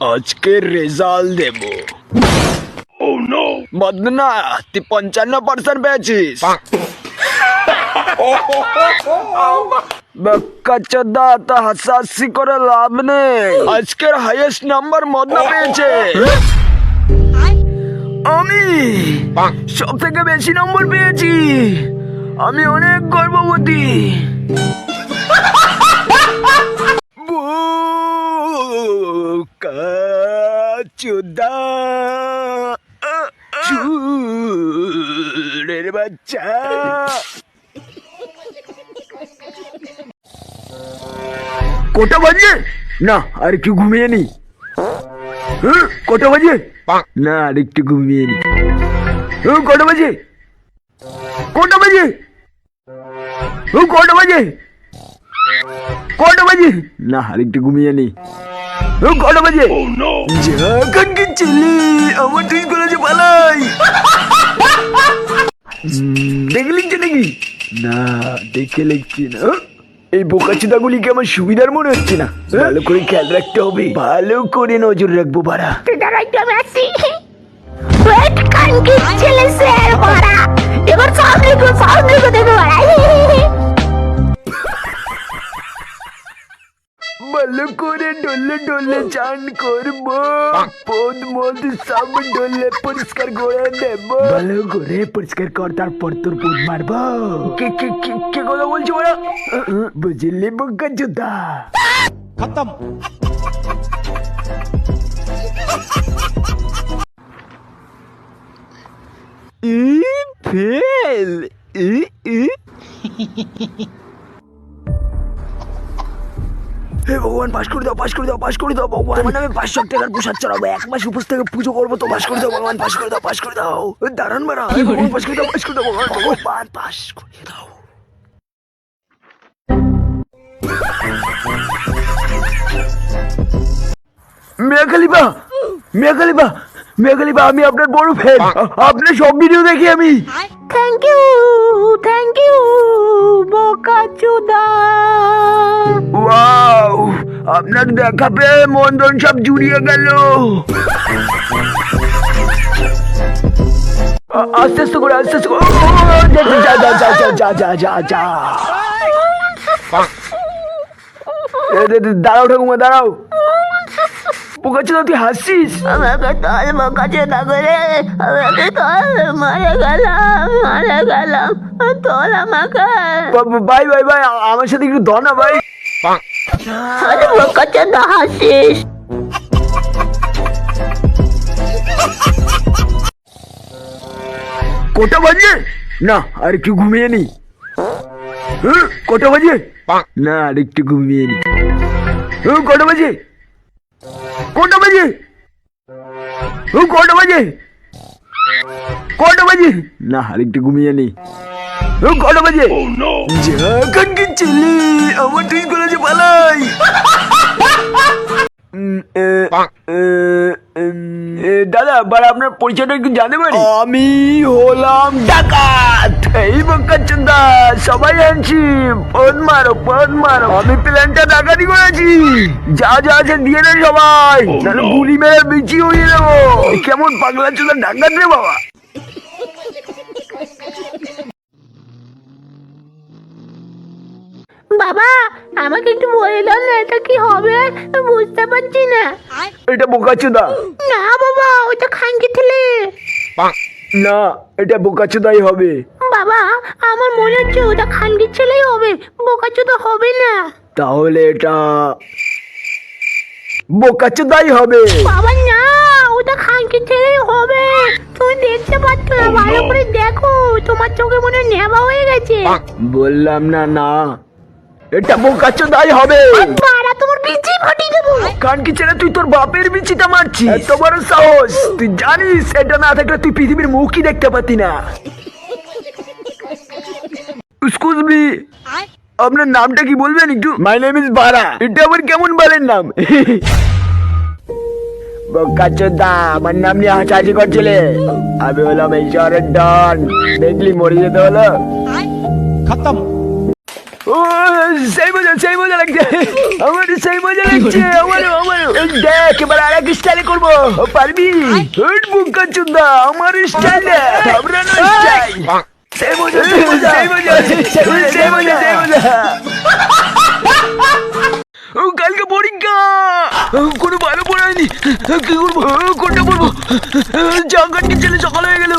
আজকে রেজাল্ট দেব। বদনা তুই 55% পেয়েছিস। বাচ্চাচোদা তা হাসাহাসি করে লাভ নেই। আজকের হাইয়েস্ট নাম্বার মদনা পেয়েছে। আমি সব থেকে বেশি নম্বর পেয়েছি। আমি অনেক গর্ববতী। চোদা চুরের বাচ্চা। কটা বাজে? না আর একটু ঘুমিয়ে নি। কটা বাজে? না আর একটু ঘুমিয়ে নি। কটা বাজে? কটা বাজে? কটা বাজে? কটা বাজে? না আর একটু ঘুমিয়ে নি। কটা বাজে? যখন কি ছেলে আমার তুই কলেজে পালাই। দেখে লিখছে নাকি? না দেখে লিখছি না। এই বোকাচোদাগুলিকে আমার সুবিধার মনে হচ্ছে না। ভালো করে খেয়াল রাখতে হবে, ভালো করে নজর রাখবো। বাড়া ভালো করে ডলে ডলে চান করবো, পদ মদ সব ডলে পরিষ্কার করে দেব। ভালো করে পরিষ্কার কর, তারপর তোর পদ মারবো। কে কে কে কে কথা বলছো বড়? বুঝলি বোকাচোদা? খতম। ফেল। হে ভগবান, পাশ করে দাও, পাশ করে দাও, পাশ করে দাও ভগবান। তোমার নামে 500 টাকার প্রসাদ চড়াবো, 1 মাস উপোস থেকে পুজো করবো। তো পাশ করে দাও ভগবান, পাশ করে দাও, পাশ করে দাও। দাঁড়ান মারা, ভগবান পাশ করে দাও, পাশ করে দাও ভগবান, ভগবান পাশ করে দাও। মিয়া খলিফা, মিয়া খলিফা, মিয়া খলিফা, আমি আপনার বড় ফ্যান। আপনার সব ভিডিও দেখি আমি। Thank you বোকাচোদা। ওয়াও, আপনার দেখা পেয়ে মন সব জুড়িয়ে গেল। আস্তে আস্তে করে, আস্তে আস্তে করে। যা যা যা যা যা যা যা যা। দাঁড়াও ঠাকুমা, দাঁড়াও। বোকাচোদা তুই হাসছিস? আমাকে তোর বোকাচোদা করে আমাকে তোর মারা গেলাম তোর আমাকে। ভাই ভাই ভাই, আমার সাথে একটু ধর না ভাই। আরে বোকাচোদা হাসিস। কটা বাজে? না আর একটু ঘুমিয়ে নি। কটা বাজে? না আর একটু ঘুমিয়ে নি। কটা বাজে? কটা বাজে? কটা বাজে? কটা বাজে? না আর একটু ঘুমিয়ে নি। কটা বাজে? যখন কি ছেলে আমার তুই কলেজে পালাই। দাদা বাড়া, আপনার পরিচয়টা একটু জানতে পারি? আমি হলাম ডাকাত। এই বোকাচোদা সবাই আনছি, পদ মারো পদ মারো। আমি প্ল্যানটা ডাকাতি করেছি। যা যা আছে দিয়ে দেন সবাই, নাহলে গুলি মেরে বিচি হয়ে দেবো। কেমন পাগলা চোদা ডাকাত রে বাবা। বাবা আমাকে একটু বলে দাও না, এটা কি হবে? বুঝতে পারছি না। এটা বোকাচোদা না বাবা, ওটা খানকি ছেলে। না, এটা বোকাচোদাই হবে। বাবা আমার মনে হচ্ছে ওটা খানকির ছেলেই হবে, বোকাচোদা হবে না। তাহলে এটা বোকাচোদাই হবে। বাবা না, ওটা খানকির ছেলেই হবে। তুমি দেখতে পাচ্ছ না, ভালো করে দেখো। তোমার চোখে মনে হয় নেবা হয়ে গেছে। বললাম না, না এটা বোকাচোদাই হবে। বাড়া তোমার বিচি ফাটিয়ে দেবো। কান কি ছেলে, তুই তোর বাপের বিচিটা মারছিস? এত বড় সাহস! তুই জানিস এটা না থাকলে তুই পৃথিবীর মুখই দেখতে পাতি না। এক্সকিউজ মি, আপনার নামটা কি বলবেন একটু? মাই নেম ইজ বারা। এটা আবার কেমন বালের নাম? বোকাচোদা আমার নাম নিয়ে হাসাহাসি করছিলে। আমি হলাম এই শহরের ডন। দেখলি মরে যেতে হলো। খতম। ও ও সেই মজা লাগছে, আমার সেই মজা লাগছে, আমারও দেখ এবার আর এক স্টাইলে করবো, পারবি? বুকা চুদা আমার স্টাইল, আমরা স্টাইল, সেই মজা কালকে পরীক্ষা, কোনো ভালো পড়ায়নি, কি করবো, কোনটা পড়বো? জাঙ্গানকে ছেলে সকাল হয়ে গেল।